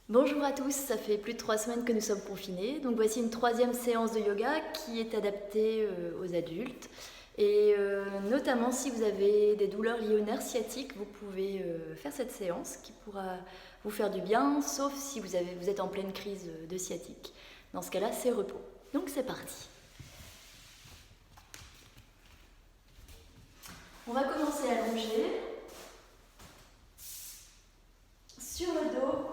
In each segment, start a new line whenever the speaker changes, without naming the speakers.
Bonjour à tous, ça fait plus de 3 semaines que nous sommes confinés, donc voici une troisième séance de yoga qui est adaptée aux adultes. Et notamment si vous avez des douleurs liées aux nerfs sciatiques, vous pouvez faire cette séance qui pourra vous faire du bien, sauf si vous êtes en pleine crise de sciatique. Dans ce cas-là, c'est repos. Donc c'est parti. On va commencer allongé, sur le dos.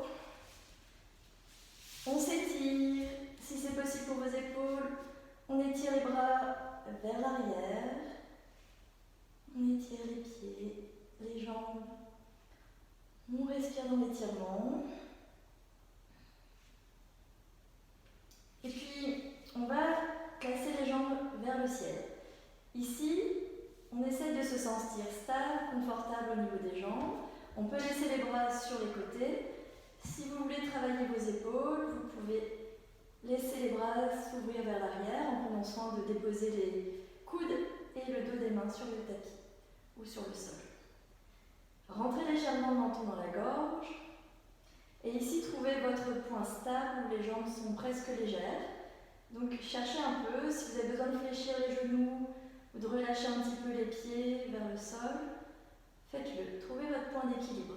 On s'étire, si c'est possible pour vos épaules, on étire les bras vers l'arrière, on étire les pieds, les jambes, on respire dans l'étirement. Et puis, on va placer les jambes vers le ciel. Ici, on essaie de se sentir stable, confortable au niveau des jambes. On peut laisser les bras sur les côtés. Si vous voulez travailler vos épaules, vous pouvez laisser les bras s'ouvrir vers l'arrière en prenant soin de déposer les coudes et le dos des mains sur le tapis ou sur le sol. Rentrez légèrement le menton dans la gorge. Et ici, trouvez votre point stable où les jambes sont presque légères. Donc cherchez un peu, si vous avez besoin de fléchir les genoux ou de relâcher un petit peu les pieds vers le sol, faites-le. Trouvez votre point d'équilibre.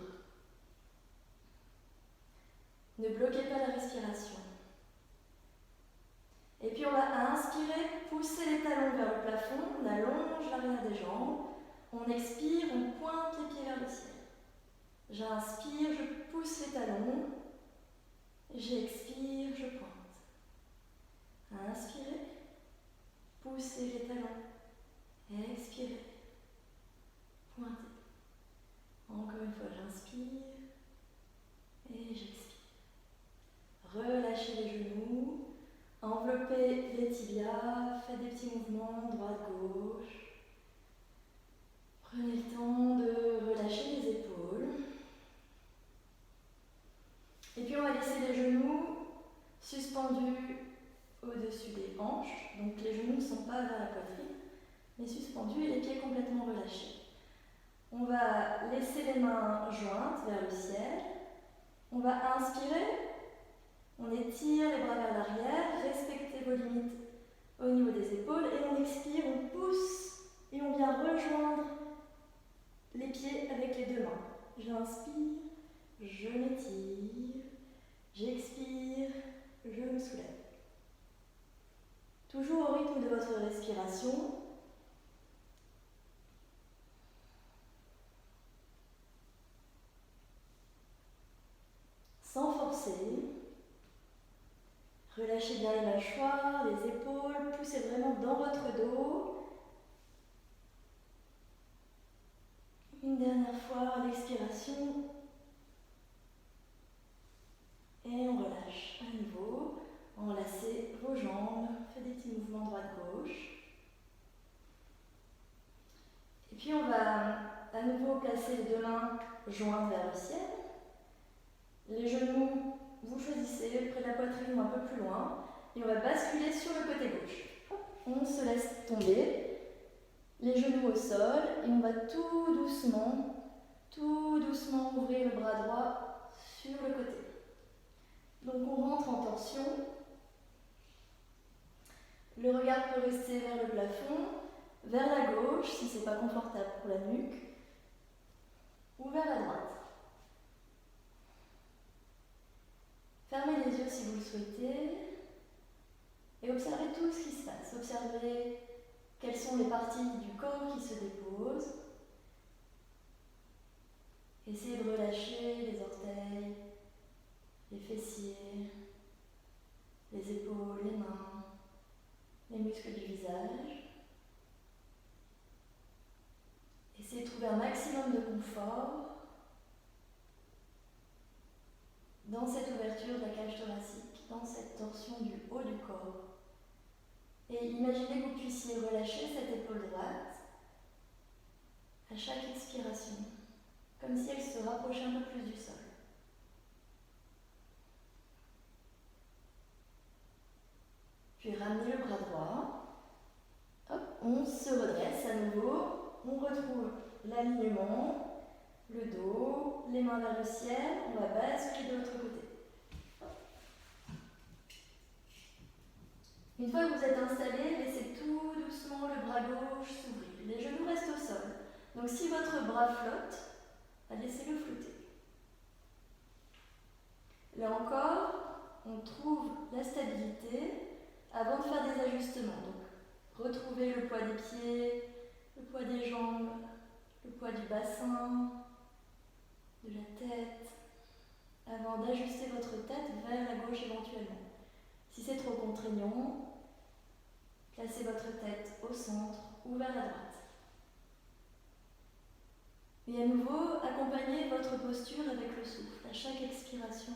Ne bloquez pas la respiration. Et puis on va inspirer, pousser les talons vers le plafond, on allonge l'arrière des jambes, on expire, on pointe les pieds vers le ciel. J'inspire, je pousse les talons, j'expire, je pointe. Inspirez, poussez les talons, expirez, pointez. Encore une fois, j'inspire et j'expire. Relâchez les genoux. Enveloppez les tibias, faites des petits mouvements droite-gauche. Prenez le temps de relâcher les épaules. Et puis on va laisser les genoux suspendus au-dessus des hanches. Donc les genoux ne sont pas vers la poitrine, mais suspendus et les pieds complètement relâchés. On va laisser les mains jointes vers le ciel. On va inspirer. On étire les bras vers l'arrière, respectez vos limites au niveau des épaules et on expire, on pousse et on vient rejoindre les pieds avec les deux mains. J'inspire, je m'étire, j'expire, je me soulève. Toujours au rythme de votre respiration. Sans forcer. Relâchez bien les mâchoires, les épaules, poussez vraiment dans votre dos. Une dernière fois à l'expiration. Et on relâche à nouveau. Enlacez vos jambes, faites des petits mouvements droite-gauche. Et puis on va à nouveau placer les deux mains jointes vers le ciel. Les genoux, vous choisissez près de la poitrine ou un peu plus loin. Et on va basculer sur le côté gauche. On se laisse tomber, les genoux au sol, et on va tout doucement ouvrir le bras droit sur le côté. Donc on rentre en torsion. Le regard peut rester vers le plafond, vers la gauche si ce n'est pas confortable pour la nuque, ou vers la droite. Fermez les yeux si vous le souhaitez et observez tout ce qui se passe. Observez quelles sont les parties du corps qui se déposent. Essayez de relâcher les orteils, les fessiers, les épaules, les mains, les muscles du visage. Essayez de trouver un maximum de confort dans cette ouverture de la cage thoracique, dans cette torsion du haut du corps. Et imaginez que vous puissiez relâcher cette épaule droite à chaque expiration, comme si elle se rapprochait un peu plus du sol. Puis ramenez le bras droit. Hop, on se redresse à nouveau. On retrouve l'alignement, le dos, les mains vers le ciel. On va basculer de l'autre côté. gauche s'ouvrir. Les genoux restent au sol. Donc si votre bras flotte, laissez-le flotter. Là encore, on trouve la stabilité avant de faire des ajustements. Donc retrouvez le poids des pieds, le poids des jambes, le poids du bassin, de la tête, avant d'ajuster votre tête vers la gauche éventuellement. Si c'est trop contraignant, placez votre tête au centre ou vers la droite. Et à nouveau, accompagnez votre posture avec le souffle. À chaque expiration,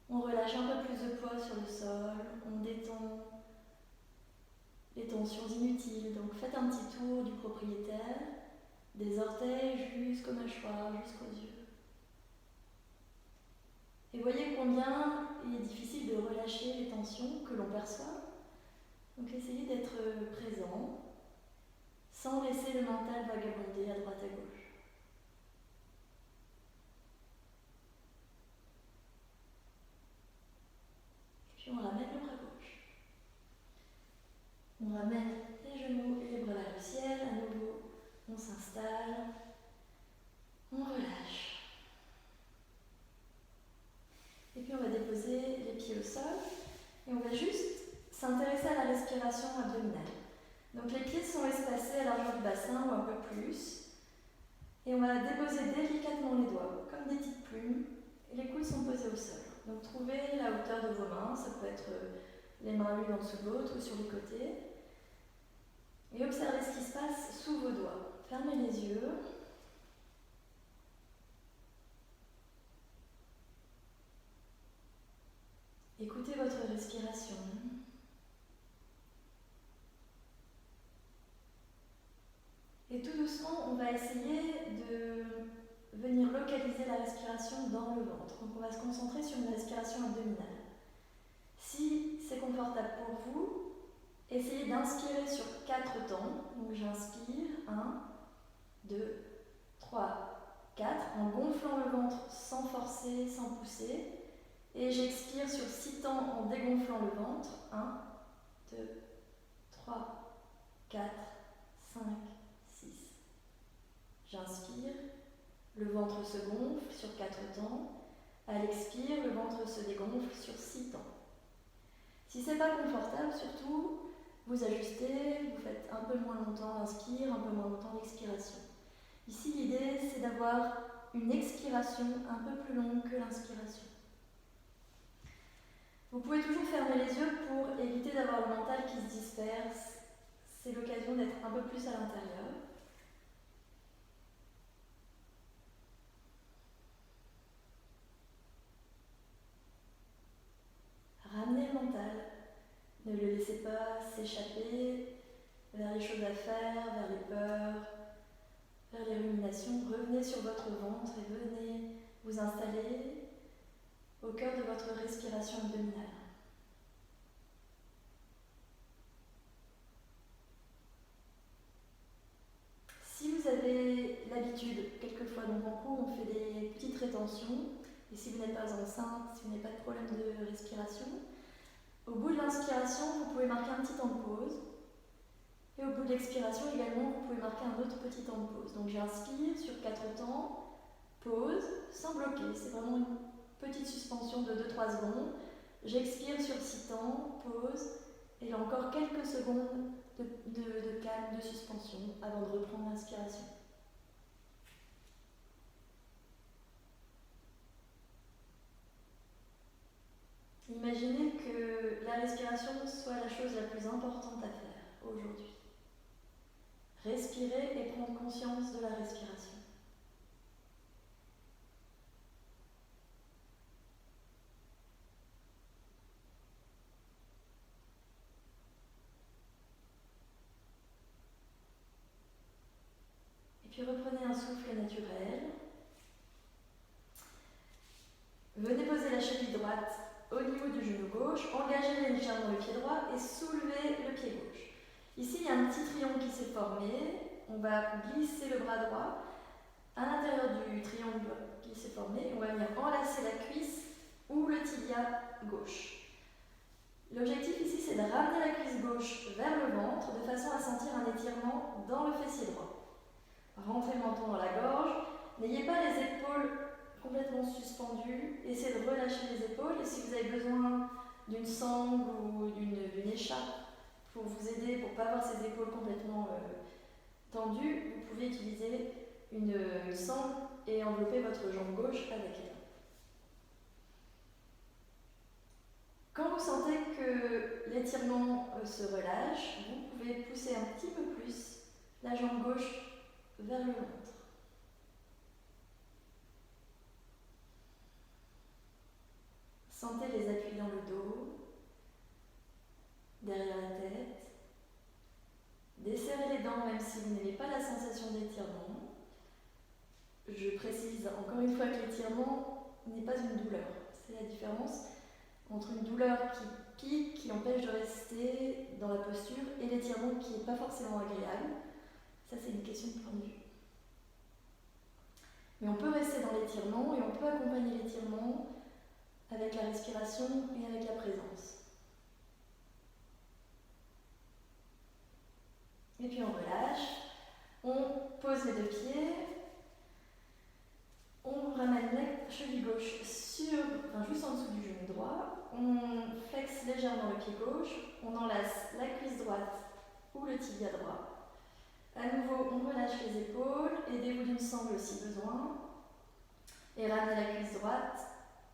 on relâche un peu plus de poids sur le sol, on détend les tensions inutiles. Donc faites un petit tour du propriétaire, des orteils jusqu'aux mâchoires, jusqu'aux yeux. Et voyez combien il est difficile de relâcher les tensions que l'on perçoit. Donc essayez d'être présent, sans laisser le mental vagabonder à droite à gauche. Puis on ramène le bras gauche. On ramène les genoux et les bras vers le ciel. À nouveau, on s'installe. On relâche. Et puis on va déposer les pieds au sol. Et on va juste s'intéresser à la respiration abdominale. Donc les pieds sont espacés à la largeur du bassin ou un peu plus. Et on va déposer délicatement les doigts, comme des petites plumes. Et les coudes sont posés au sol. Donc trouvez la hauteur de vos mains. Ça peut être les mains l'une en dessous de l'autre ou sur les côtés. Et observez ce qui se passe sous vos doigts. Fermez les yeux. Écoutez votre respiration. Et tout doucement, on va essayer de venir localiser la respiration dans le ventre. Donc on va se concentrer sur une respiration abdominale. Si c'est confortable pour vous, essayez d'inspirer sur 4 temps. Donc j'inspire, 1, 2, 3, 4, en gonflant le ventre sans forcer, sans pousser. Et j'expire sur 6 temps en dégonflant le ventre. 1, 2, 3, 4, 5, 6. J'inspire, le ventre se gonfle sur 4 temps. À l'expire, le ventre se dégonfle sur 6 temps. Si ce n'est pas confortable, surtout, vous ajustez, vous faites un peu moins longtemps l'inspire, un peu moins longtemps l'expiration. Ici, l'idée, c'est d'avoir une expiration un peu plus longue que l'inspiration. Vous pouvez toujours fermer les yeux pour éviter d'avoir le mental qui se disperse. C'est l'occasion d'être un peu plus à l'intérieur. Ramenez le mental. Ne le laissez pas s'échapper vers les choses à faire, vers les peurs, vers les ruminations. Revenez sur votre ventre et venez vous installer au cœur de votre respiration abdominale. Si vous avez l'habitude, quelquefois dans mon cours, on fait des petites rétentions, et si vous n'êtes pas enceinte, si vous n'avez pas de problème de respiration, au bout de l'inspiration, vous pouvez marquer un petit temps de pause, et au bout de l'expiration également, vous pouvez marquer un autre petit temps de pause. Donc j'inspire sur 4 temps, pause, sans bloquer, c'est vraiment une petite suspension de 2-3 secondes. J'expire sur 6 temps, pause, et là encore quelques secondes de calme, de suspension, avant de reprendre l'inspiration. Imaginez que la respiration soit la chose la plus importante à faire aujourd'hui. Respirer et prendre conscience de la respiration. Et puis reprenez un souffle naturel. Venez poser la cheville droite au niveau du genou gauche, engagez légèrement le pied droit et soulevez le pied gauche. Ici, il y a un petit triangle qui s'est formé. On va glisser le bras droit à l'intérieur du triangle qui s'est formé. On va venir enlacer la cuisse ou le tibia gauche. L'objectif ici, c'est de ramener la cuisse gauche vers le ventre de façon à sentir un étirement dans le fessier droit. Rentrez le menton dans la gorge. N'ayez pas les épaules complètement suspendues. Essayez de relâcher les épaules. Et si vous avez besoin d'une sangle ou d'une écharpe pour vous aider, pour ne pas avoir ces épaules complètement tendues, vous pouvez utiliser une sangle et envelopper votre jambe gauche avec elle. Quand vous sentez que l'étirement se relâche, vous pouvez pousser un petit peu plus la jambe gauche vers le ventre. Sentez les appuis dans le dos, derrière la tête. Desserrez les dents même si vous n'avez pas la sensation d'étirement. Je précise encore une fois que l'étirement n'est pas une douleur. C'est la différence entre une douleur qui pique, qui empêche de rester dans la posture, et l'étirement qui n'est pas forcément agréable. Ça, c'est une question de point de vue. Mais on peut rester dans l'étirement et on peut accompagner l'étirement avec la respiration et avec la présence. Et puis on relâche, on pose les deux pieds, on ramène la cheville gauche juste en dessous du genou droit, on flexe légèrement le pied gauche, on enlace la cuisse droite ou le tibia droit. À nouveau, on relâche les épaules, aidez-vous d'une sangle si besoin, et ramenez la cuisse droite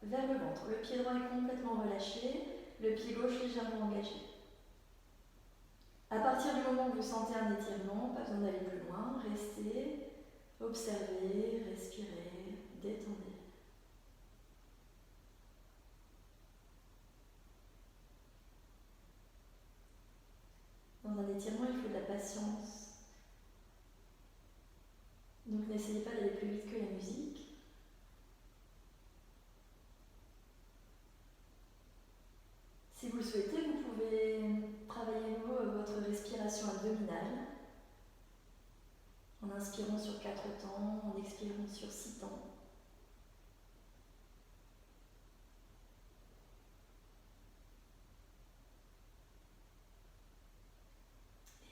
vers le ventre. Le pied droit est complètement relâché, le pied gauche légèrement engagé. À partir du moment où vous sentez un étirement, pas besoin d'aller plus loin, restez, observez, respirez, détendez. Dans un étirement, il faut de la patience. Donc n'essayez pas d'aller plus vite que la musique. Si vous le souhaitez, vous pouvez travailler à nouveau votre respiration abdominale en inspirant sur 4 temps, en expirant sur 6 temps.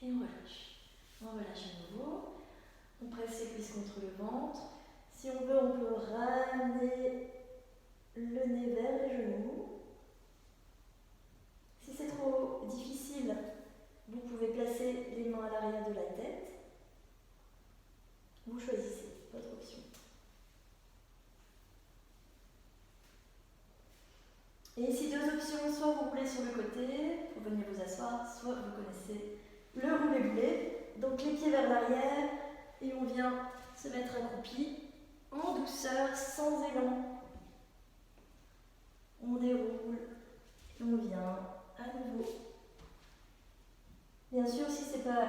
Et on relâche. On relâche à nouveau. On presse les cuisses contre le ventre. Si on veut, on peut ramener le nez vers les genoux. Si c'est trop difficile, vous pouvez placer les mains à l'arrière de la tête. Vous choisissez votre option. Et ici, deux options, soit vous roulez sur le côté pour venir vous asseoir, soit vous connaissez le roulé-boulet. Donc les pieds vers l'arrière et on vient se mettre accroupi en douceur, sans élan. On déroule et on vient à nouveau. Bien sûr, si ce n'est pas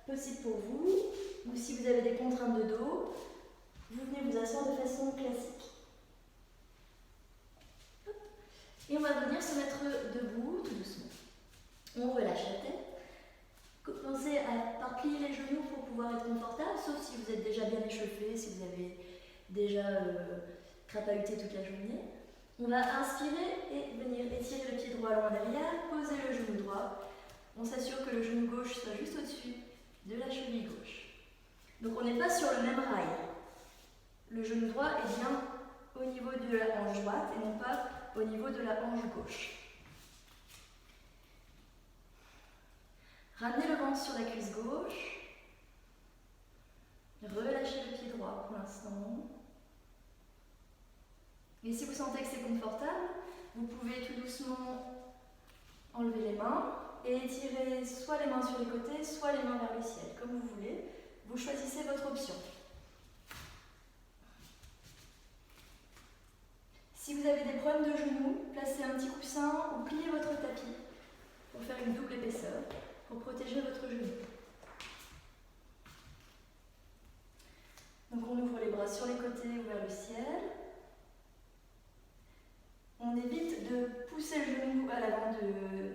possible pour vous, ou si vous avez des contraintes de dos, vous venez vous asseoir de façon classique. Hop. Et on va venir se mettre debout tout doucement. On relâche la tête. Commencez par plier les genoux pour pouvoir être confortable, sauf si vous êtes déjà bien échauffé, si vous avez déjà crapahuté toute la journée. On va inspirer et venir étirer le pied droit loin derrière, poser le genou droit. On s'assure que le genou gauche soit juste au-dessus de la cheville gauche. Donc on n'est pas sur le même rail. Le genou droit est bien au niveau de la hanche droite et non pas au niveau de la hanche gauche. Ramenez le ventre sur la cuisse gauche. Relâchez le pied droit pour l'instant. Et si vous sentez que c'est confortable, vous pouvez tout doucement enlever les mains et étirer soit les mains sur les côtés, soit les mains vers le ciel, comme vous voulez. Vous choisissez votre option. Si vous avez des problèmes de genoux, placez un petit coussin ou pliez votre tapis pour faire une double épaisseur, pour protéger votre genou. Donc on ouvre les bras sur les côtés ou vers le ciel. On évite de pousser le genou à l'avant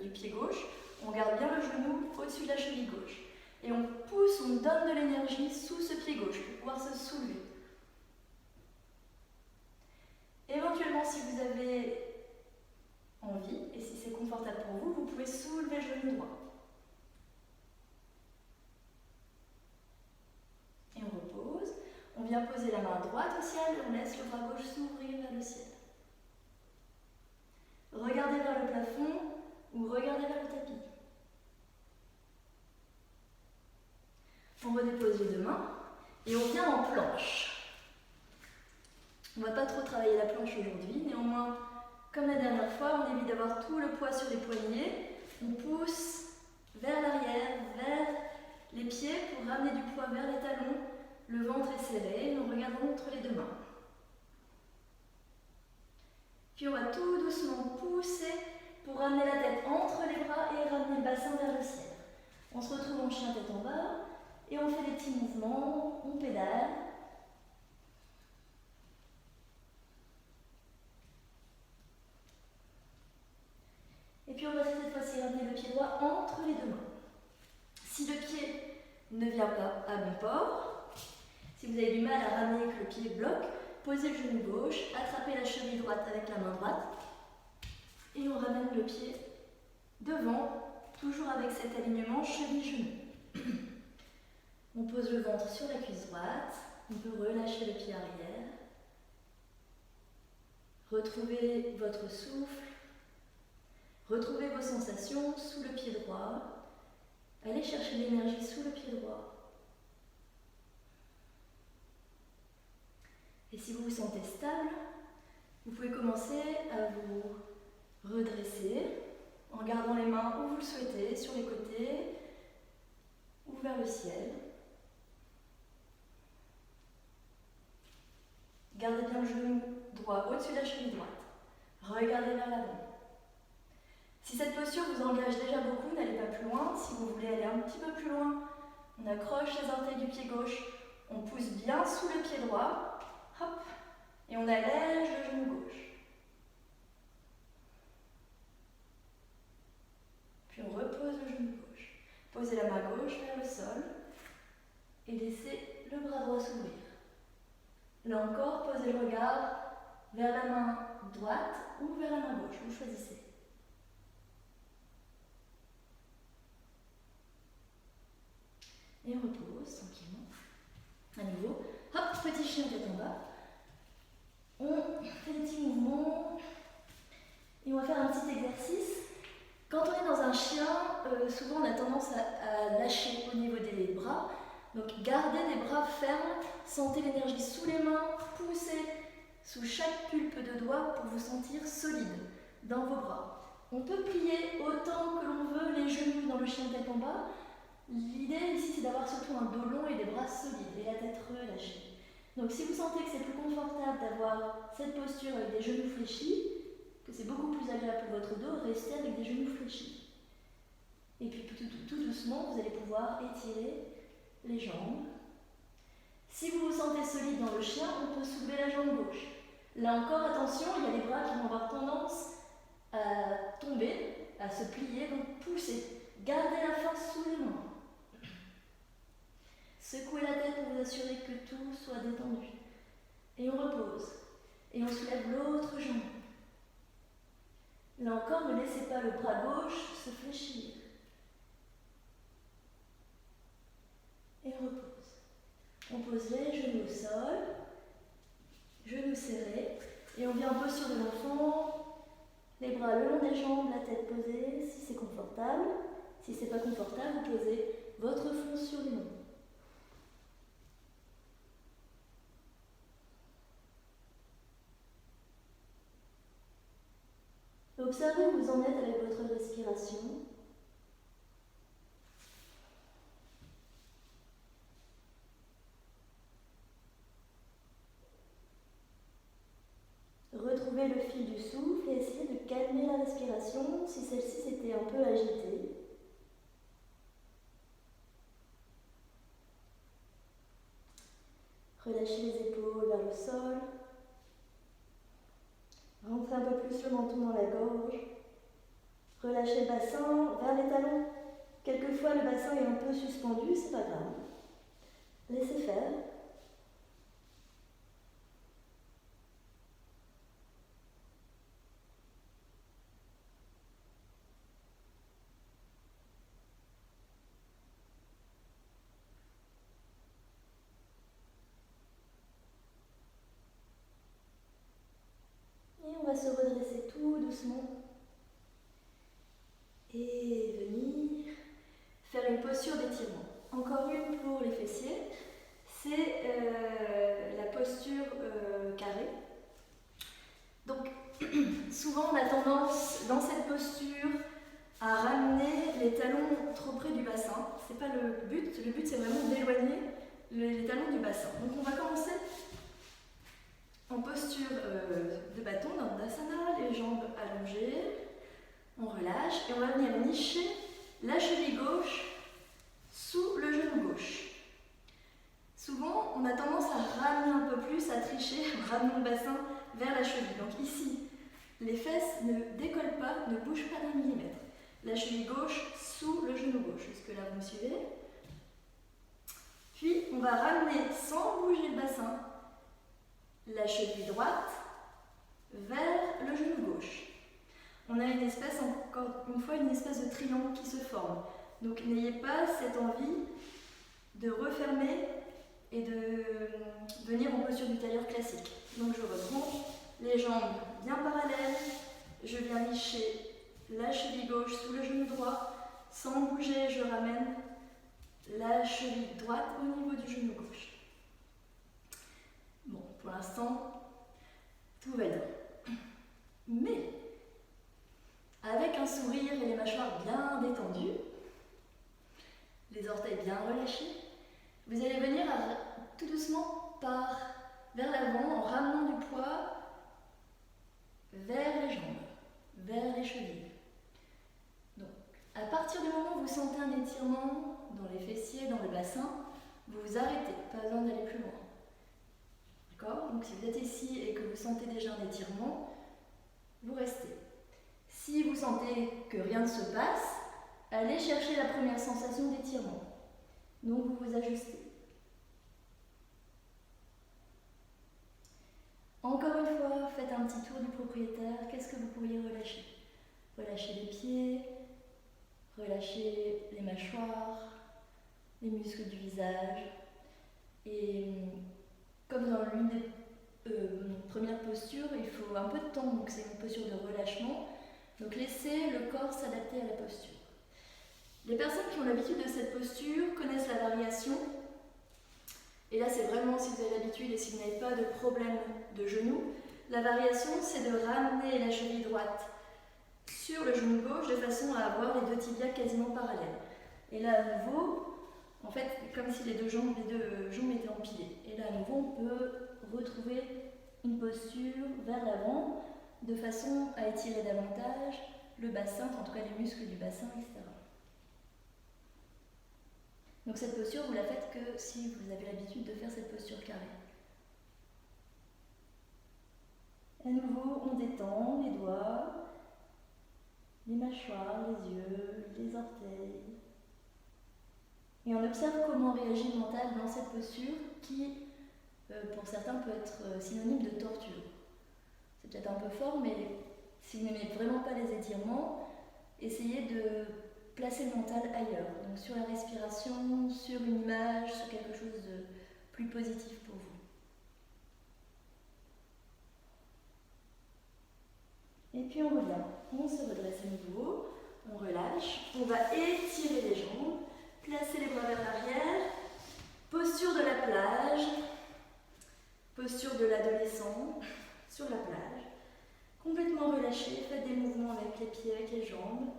du pied gauche. On garde bien le genou au-dessus de la cheville gauche. Et on pousse, on donne de l'énergie sous ce pied gauche pour pouvoir se soulever. Éventuellement, si vous avez envie, et si c'est confortable pour vous, vous pouvez soulever le genou droit. Et on repose. On vient poser la main droite au ciel et on laisse le bras gauche s'ouvrir vers le ciel. Regardez vers le plafond ou regardez vers le tapis. On redépose les deux mains et on vient en planche. On ne va pas trop travailler la planche aujourd'hui, néanmoins, comme la dernière fois, on évite d'avoir tout le poids sur les poignets. On pousse vers l'arrière, vers les pieds pour ramener du poids vers les talons. Le ventre est serré, nous regardons entre les deux mains. Puis on va tout doucement pousser pour ramener la tête entre les bras et ramener le bassin vers le ciel. On se retrouve en chien tête en bas et on fait des petits mouvements, on pédale. Et puis on va cette fois-ci ramener le pied droit entre les deux mains. Si le pied ne vient pas à bon port, si vous avez du mal à ramener et que le pied bloque, posez le genou gauche, attrapez la cheville droite avec la main droite et on ramène le pied devant, toujours avec cet alignement cheville-genou. On pose le ventre sur la cuisse droite, on peut relâcher le pied arrière, retrouvez votre souffle, retrouvez vos sensations sous le pied droit, allez chercher l'énergie sous le pied droit. Et si vous vous sentez stable, vous pouvez commencer à vous redresser en gardant les mains où vous le souhaitez, sur les côtés ou vers le ciel. Gardez bien le genou droit au-dessus de la cheville droite. Regardez vers l'avant. Si cette posture vous engage déjà beaucoup, n'allez pas plus loin. Si vous voulez aller un petit peu plus loin, on accroche les orteils du pied gauche, on pousse bien sous le pied droit, hop, et on allège le genou gauche. Puis on repose le genou gauche. Posez la main gauche vers le sol et laissez le bras droit s'ouvrir. Là encore, posez le regard vers la main droite ou vers la main gauche, vous choisissez. Et on repose tranquillement. À nouveau, hop, petit chien tête en bas. On fait des petits mouvements et on va faire un petit exercice. Quand on est dans un chien, souvent on a tendance à lâcher au niveau des bras. Donc gardez les bras fermes, sentez l'énergie sous les mains, poussez sous chaque pulpe de doigt pour vous sentir solide dans vos bras. On peut plier autant que l'on veut les genoux dans le chien tête en bas. L'idée ici c'est d'avoir surtout un dos long et des bras solides et la tête relâchée. Donc si vous sentez que c'est plus confortable d'avoir cette posture avec des genoux fléchis, que c'est beaucoup plus agréable pour votre dos, restez avec des genoux fléchis. Et puis tout doucement, vous allez pouvoir étirer les jambes. Si vous vous sentez solide dans le chien, on peut soulever la jambe gauche. Là encore, attention, il y a les bras qui vont avoir tendance à tomber, à se plier, donc poussez. Gardez la force sous les mains. Secouez la tête pour vous assurer que tout soit détendu. Et on repose. Et on soulève l'autre jambe. Là encore, ne laissez pas le bras gauche se fléchir. Et on repose. On pose les genoux au sol, genoux serrés, et on vient en posture de l'enfant, les bras le long des jambes, la tête posée, si c'est confortable. Si c'est pas confortable, vous posez votre front sur les mains. Observez où vous en êtes avec votre respiration. Retrouvez le fil du souffle et essayez de calmer la respiration si celle-ci s'était un peu agitée. Relâchez les épaules vers le sol. Rentrez un peu plus le menton dans la gorge. Relâchez le bassin vers les talons. Quelquefois le bassin est un peu suspendu, c'est pas grave. Laissez faire. va se redresser tout doucement et venir faire une posture d'étirement. Encore une pour les fessiers, c'est la posture carrée. Donc, souvent on a tendance dans cette posture à ramener les talons trop près du bassin. C'est pas le but c'est vraiment d'éloigner les talons du bassin. Donc on va commencer en posture de bâton, dans Dandasana, les jambes allongées, on relâche et on va venir nicher la cheville gauche sous le genou gauche. Souvent, on a tendance à ramener un peu plus, à tricher, en ramenant le bassin vers la cheville. Donc ici, les fesses ne décollent pas, ne bougent pas d'un millimètre. La cheville gauche sous le genou gauche. Jusque-là, vous me suivez? Puis, on va ramener, sans bouger le bassin, la cheville droite vers le genou gauche. On a une espèce, encore une fois, une espèce de triangle qui se forme. Donc, n'ayez pas cette envie de refermer et de venir en posture du tailleur classique. Donc, je reprends les jambes bien parallèles, je viens nicher la cheville gauche sous le genou droit, sans bouger, je ramène la cheville droite au niveau du genou gauche. Bon, pour l'instant, tout va bien. Mais, avec un sourire et les mâchoires bien détendues, les orteils bien relâchés, vous allez venir tout doucement vers l'avant en ramenant du poids vers les jambes, vers les chevilles. Donc, à partir du moment où vous sentez un étirement dans les fessiers, dans le bassin, vous vous arrêtez, pas besoin d'aller plus loin. D'accord? Donc si vous êtes ici et que vous sentez déjà un étirement, vous restez. Si vous sentez que rien ne se passe, allez chercher la première sensation d'étirement. Donc vous vous ajustez. Encore une fois, faites un petit tour du propriétaire. Qu'est-ce que vous pourriez relâcher? Relâchez les pieds, relâchez les mâchoires, les muscles du visage. Et comme dans l'une des premières postures, il faut un peu de temps, donc c'est une posture de relâchement. Donc laissez le corps s'adapter à la posture. Les personnes qui ont l'habitude de cette posture connaissent la variation. Et là, c'est vraiment si vous avez l'habitude et si vous n'avez pas de problème de genou. La variation, c'est de ramener la cheville droite sur le genou gauche de façon à avoir les deux tibias quasiment parallèles. Et là, à nouveau, en fait, comme si les deux jambes étaient empilées. Et là, à nouveau, on peut retrouver une posture vers l'avant de façon à étirer davantage le bassin, en tout cas les muscles du bassin, etc. Donc cette posture, vous la faites que si vous avez l'habitude de faire cette posture carrée. À nouveau, on détend les doigts, les mâchoires, les yeux, les orteils. Et on observe comment réagit le mental dans cette posture qui, pour certains, peut être synonyme de torture. C'est peut-être un peu fort, mais si vous n'aimez vraiment pas les étirements, essayez de placer le mental ailleurs, donc sur la respiration, sur une image, sur quelque chose de plus positif pour vous. Et puis on revient, on se redresse à nouveau, on relâche, on va étirer les jambes, placer les bras vers l'arrière, posture de la plage, posture de l'adolescent sur la plage, complètement relâché, faites des mouvements avec les pieds, avec les jambes.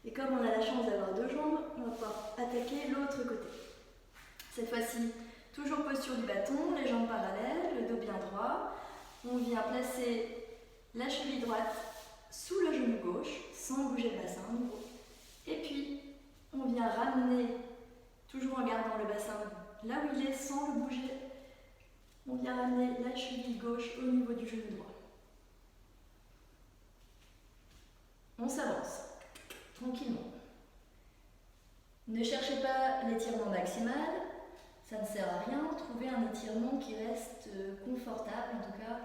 Et comme on a la chance d'avoir deux jambes, on va pouvoir attaquer l'autre côté. Cette fois-ci, toujours posture du bâton, les jambes parallèles, le dos bien droit. On vient placer la cheville droite sous le genou gauche, sans bouger le bassin à nouveau. Et puis, on vient ramener, toujours en gardant le bassin là où il est, sans le bouger. On vient ramener la cheville gauche au niveau du genou droit. On s'avance. Tranquillement. Ne cherchez pas l'étirement maximal, ça ne sert à rien. Trouvez un étirement qui reste confortable, en tout cas,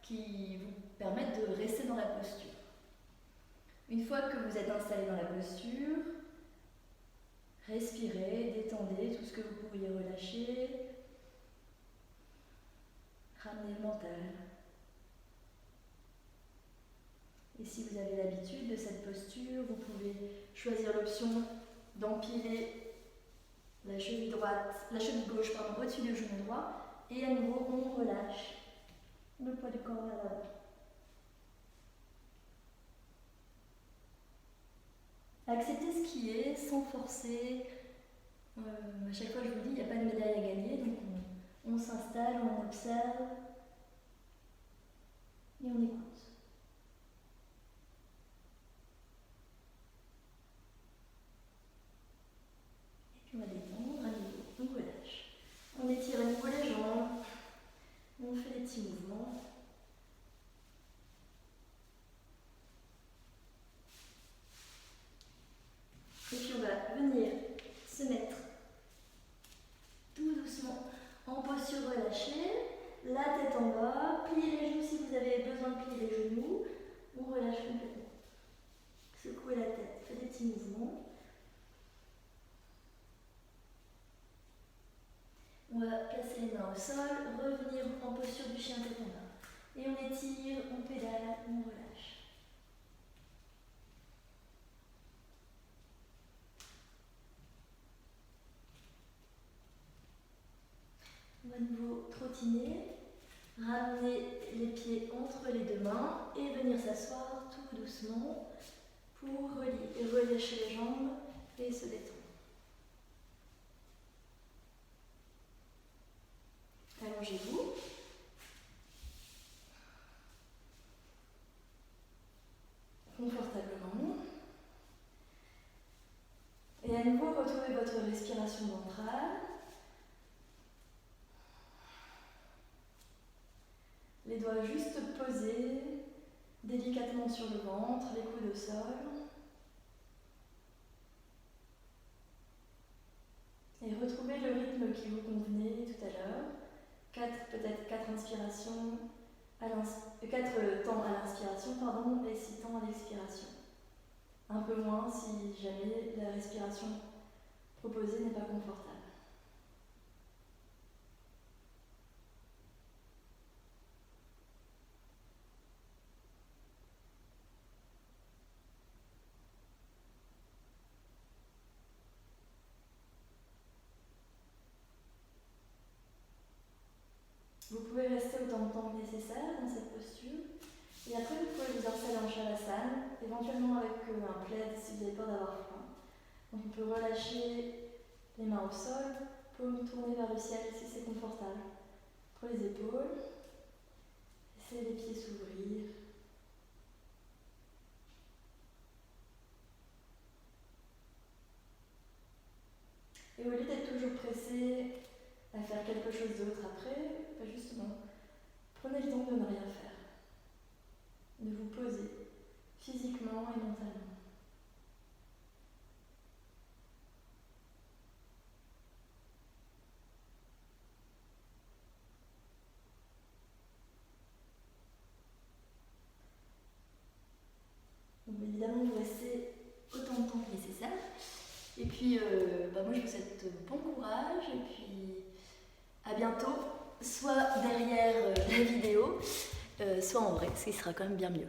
qui vous permette de rester dans la posture. Une fois que vous êtes installé dans la posture, respirez, détendez tout ce que vous pourriez relâcher. Ramenez le mental. Et si vous avez l'habitude de cette posture, vous pouvez choisir l'option d'empiler la cheville gauche au-dessus du genou droit, et à nouveau on relâche le poids du corps vers l'avant. Acceptez ce qui est sans forcer. À chaque fois je vous dis, il n'y a pas de médaille à gagner, donc on s'installe, on observe et on écoute. Et puis on va détendre à nouveau, on relâche. On étire à nouveau les jambes, on fait des petits mouvements. Et puis on va venir se mettre tout doucement en posture relâchée, la tête en bas, pliez les genoux si vous avez besoin de plier les genoux, on relâche complètement. Secouez la tête, faites des petits mouvements. On va placer les mains au sol, revenir en posture du chien tête en bas. Et on étire, on pédale, on relâche. On va à nouveau trottiner, ramener les pieds entre les deux mains et venir s'asseoir tout doucement pour relâcher les jambes et se détendre. Allongez-vous. Confortablement. Et à nouveau, retrouvez votre respiration ventrale. Les doigts juste posés délicatement sur le ventre, les coudes au sol. Et retrouvez le rythme qui vous convenait tout à l'heure. Peut-être 4 inspirations, 4 temps à l'inspiration, et 6 temps à l'expiration. Un peu moins si jamais la respiration proposée n'est pas confortable. Vous pouvez rester autant de temps que nécessaire dans cette posture. Et après, vous pouvez vous installer en Shavasana, éventuellement avec un plaid si vous avez peur d'avoir froid. Donc on peut relâcher les mains au sol, paume tournée vers le ciel si c'est confortable. Pour les épaules, laissez les pieds s'ouvrir. Et au lieu d'être toujours pressé à faire quelque chose d'autre après, justement, prenez le temps de ne rien faire. De vous poser physiquement et mentalement. Donc évidemment, vous restez autant de temps que nécessaire. Et puis, moi je vous souhaite bon courage et puis à bientôt, soit derrière la vidéo, soit en vrai, ce qui sera quand même bien mieux.